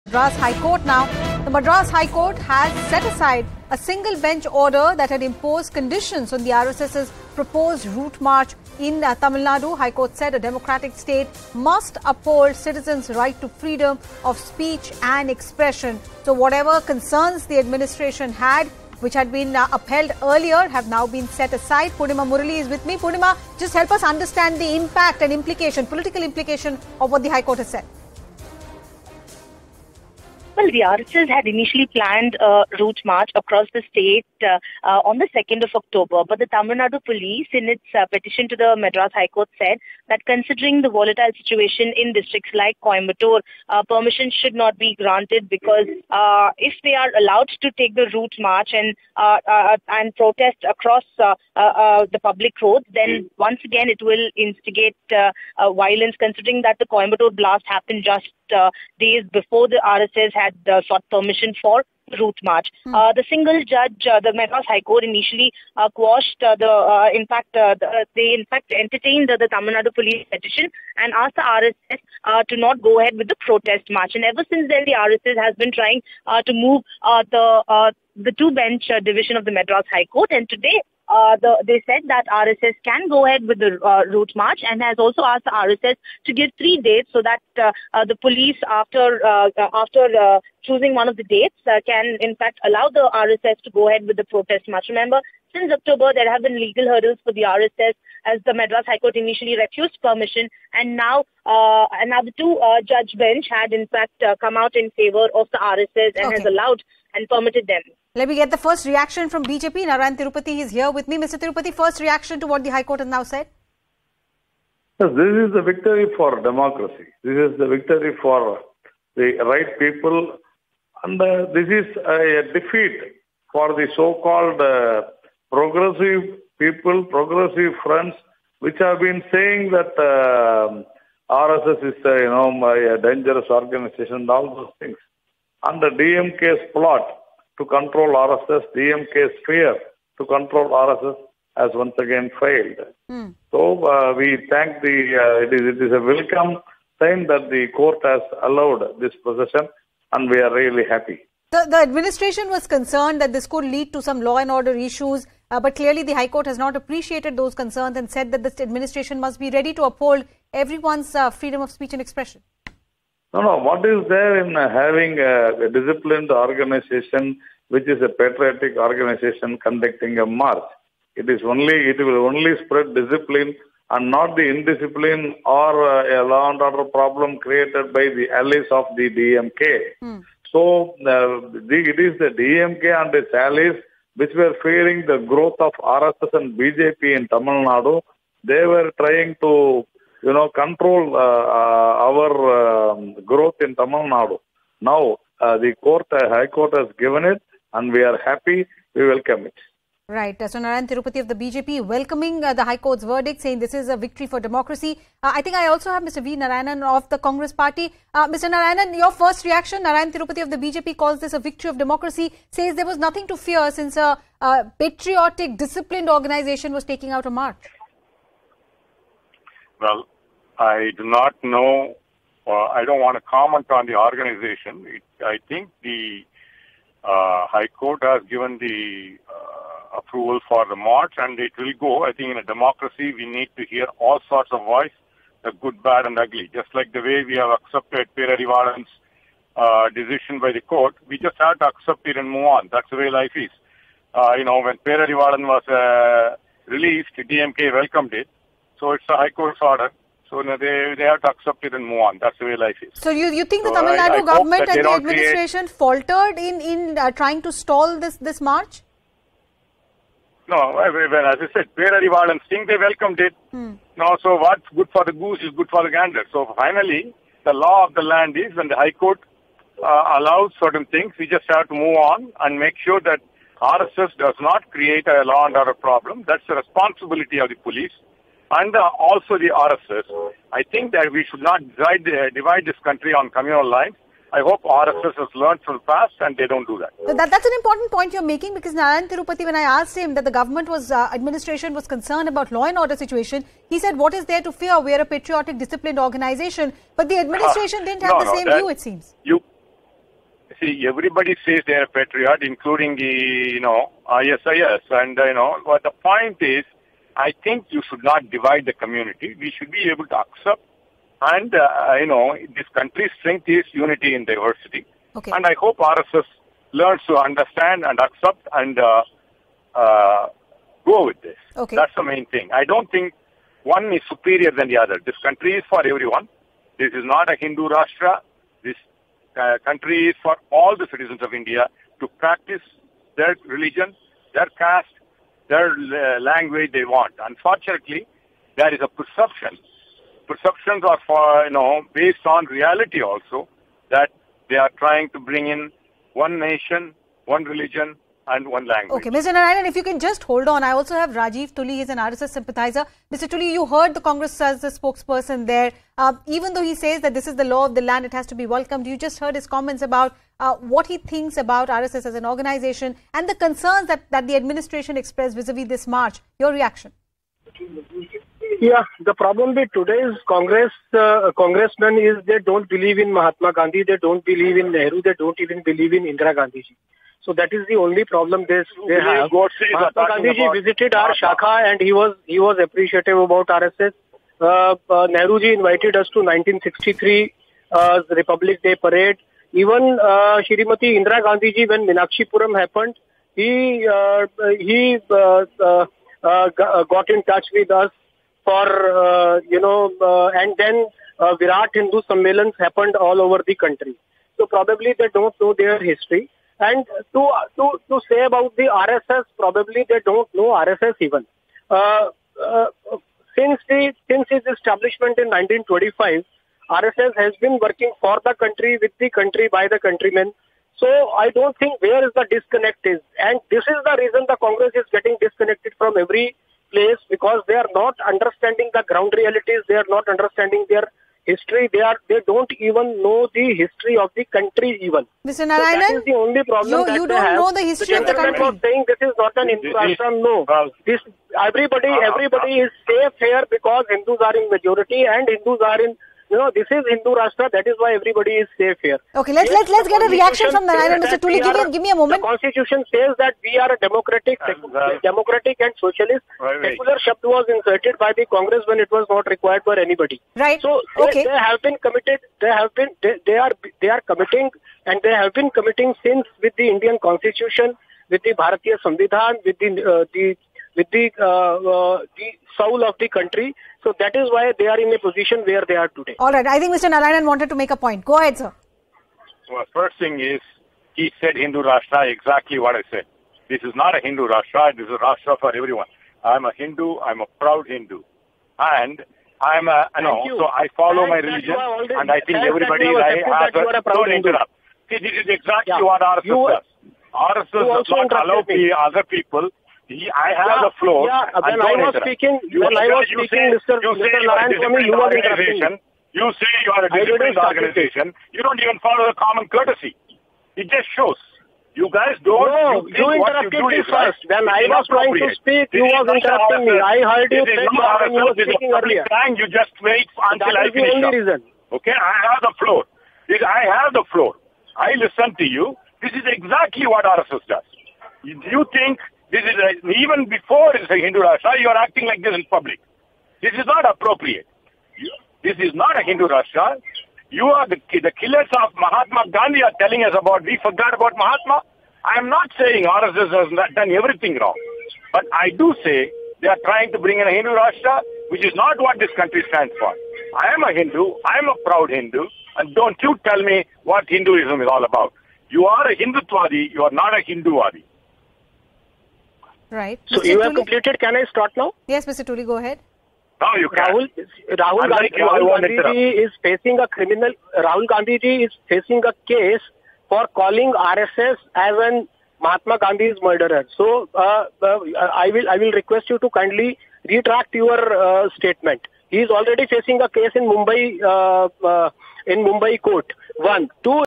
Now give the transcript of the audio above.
Madras High Court now. The Madras High Court has set aside a single bench order that had imposed conditions on the RSS's proposed route march in Tamil Nadu. High Court said a democratic state must uphold citizens' right to freedom of speech and expression. So whatever concerns the administration had, which had been upheld earlier, have now been set aside. Purnima Murali is with me. Purnima, just help us understand the impact and implication, political implication of what the High Court has said. Well, the RSS had initially planned a route march across the state on the 2nd of October, but the Tamil Nadu police, in its petition to the Madras High Court, said that considering the volatile situation in districts like Coimbatore, permission should not be granted because if they are allowed to take the route march and protest across the public roads, then once again it will instigate violence, considering that the Coimbatore blast happened just days before the RSS had sought permission for route march. The single judge, the Madras High Court, initially quashed they in fact entertained the Tamil Nadu police petition and asked the RSS to not go ahead with the protest march. And ever since then, the RSS has been trying to move the two-bench division of the Madras High Court. And today, they said that RSS can go ahead with the route march and has also asked the RSS to give 3 dates so that the police, after choosing one of the dates, can in fact allow the RSS to go ahead with the protest march. Remember, since October, there have been legal hurdles for the RSS as the Madras High Court initially refused permission, and now the two-judge bench had in fact come out in favor of the RSS and has allowed and permitted them. Let me get the first reaction from BJP. Narayann Thirupathy is here with me. Mr. Thirupathy, first reaction to what the High Court has now said? Yes, this is the victory for democracy. This is the victory for the right people. And this is a defeat for the so-called progressive people, progressive friends, which have been saying that RSS is a dangerous organization and all those things. And the DMK's plot to control RSS, DMK's fear to control RSS has once again failed. So we thank it is a welcome sign that the court has allowed this procession, and we are really happy. The administration was concerned that this could lead to some law and order issues, but clearly the High Court has not appreciated those concerns and said that this administration must be ready to uphold everyone's freedom of speech and expression. No. What is there in having a disciplined organization, which is a patriotic organization, conducting a march? It will only spread discipline and not the indiscipline or a law and order problem created by the allies of the DMK. So it is the DMK and its allies which were fearing the growth of RSS and BJP in Tamil Nadu. They were trying to control our growth in Tamil Nadu. Now, the High Court has given it, and we are happy. We welcome it. Right. So, Narayann Thirupathy of the BJP welcoming the High Court's verdict, saying this is a victory for democracy. I think I also have Mr. V. Narayann of the Congress Party. Mr. Narayann, your first reaction. Narayann Thirupathy of the BJP calls this a victory of democracy, says there was nothing to fear since a patriotic, disciplined organization was taking out a march. Well, I do not know, I don't want to comment on the organization. I think the High Court has given the approval for the march, and it will go. I think in a democracy, we need to hear all sorts of voice, the good, bad, and ugly. Just like the way we have accepted Perarivalan's decision by the court, we just have to accept it and move on. That's the way life is. When Perarivalan was released, DMK welcomed it. So it's a High Court's order. So they have to accept it and move on. That's the way life is. So you think the Tamil Nadu government and the administration faltered in trying to stall this march? No, as I said, Perarivalan's thing, they welcomed it. No, so what's good for the goose is good for the gander. So finally, the law of the land is when the High Court allows certain things, we just have to move on and make sure that RSS does not create a law and order problem. That's the responsibility of the police. And also the RSS. I think that we should not divide this country on communal lines. I hope RSS has learned from the past and they don't do that. That's an important point you're making, because Narayann Thirupathy, when I asked him that the government administration was concerned about law and order situation, he said, what is there to fear? We are a patriotic, disciplined organization. But the administration didn't have the same view, it seems. see, everybody says they are a patriot, including the, ISIS. And, but the point is, I think you should not divide the community. We should be able to accept. And, this country's strength is unity in diversity. Okay. And I hope RSS learns to understand and accept and go with this. Okay. That's the main thing. I don't think one is superior than the other. This country is for everyone. This is not a Hindu Rashtra. This country is for all the citizens of India to practice their religion, their caste, their language they want. Unfortunately, there is a perception. Perceptions are for, based on reality also, that they are trying to bring in one nation, one religion, and one language. Okay, Mr. Narayann, if you can just hold on. I also have Rajiv Tuli, he's an RSS sympathiser. Mr. Tuli, you heard the Congress as the spokesperson there. Even though he says that this is the law of the land, it has to be welcomed. You just heard his comments about what he thinks about RSS as an organization and the concerns that the administration expressed vis-a-vis this march. Your reaction? Yeah, the problem with today's congressmen is they don't believe in Mahatma Gandhi, they don't believe in Nehru, they don't even believe in Indira Gandhi ji. So that is the only problem they have. Mahatma Gandhi ji visited our Shakha and he was appreciative about RSS. Nehru ji invited us to 1963 Republic Day parade. Even Shrimati Indira Gandhi ji, when Meenakshi-puram happened, he got in touch with us for and then Virat Hindu Sammelans happened all over the country. So probably they don't know their history. And to say about the RSS, probably they don't know RSS even. Since its establishment in 1925, RSS has been working for the country, with the country, by the countrymen. So I don't think where is the disconnect is. And this is the reason the Congress is getting disconnected from every place, because they are not understanding the ground realities, they are not understanding their history, they don't even know the history of the country even. Mr. Narayann, so that is the only problem you don't know the history of the country. Was saying this is not an Hindu ashram, no. This everybody is safe here because Hindus are in majority and Hindus are in, this is Hindu Rashtra, that is why everybody is safe here. Okay, let's get a reaction from Narayann. Mr. Tuli, give me a moment. The Constitution says that we are a democratic and socialist. Secular Shabd was inserted by the Congress when it was not required by anybody. Right. So okay. They have been committed. They are committing, and they have been committing since with the Indian Constitution, with the Bharatiya Samvidhan, with the soul of the country. So that is why they are in a position where they are today. All right. I think Mr. Narayann wanted to make a point. Go ahead, sir. Well, first thing is, he said Hindu Rashtra, exactly what I said. This is not a Hindu Rashtra, this is a Rashtra for everyone. I'm a Hindu, I'm a proud Hindu. And I'm so I follow my religion, and I think everybody has a... Don't interrupt. See, this is exactly what RSS does. RSS does not allow other people... I have the floor. Yeah, when I was speaking, Mr. Narayann, you were interrupting. You say you are a disciplined organization. You don't even follow the common courtesy. It just shows. You guys don't. No, you interrupted me first. When I was trying to speak, you was interrupting me. I heard you say when you were speaking earlier. You just wait until I finish. That is the only reason. Okay, I have the floor. I have the floor. I listen to you. This is exactly what RSS does. You think this is even before it's a Hindu Rashtra, you are acting like this in public. This is not appropriate. This is not a Hindu Rashtra. You are the killers of Mahatma Gandhi are telling us about, we forgot about Mahatma. I am not saying RSS has done everything wrong. But I do say they are trying to bring in a Hindu Rashtra, which is not what this country stands for. I am a Hindu. I am a proud Hindu. And don't you tell me what Hinduism is all about. You are a Hindutwadi. You are not a Hinduwadi. Right. So you have completed. Can I start now? Yes, Mr. Tuli, go ahead. Now you can. Rahul Gandhi ji is facing a criminal. Rahul Gandhi ji is facing a case for calling RSS as an Mahatma Gandhi's murderer. So I will request you to kindly retract your statement. He is already facing a case in Mumbai court. 1, 2.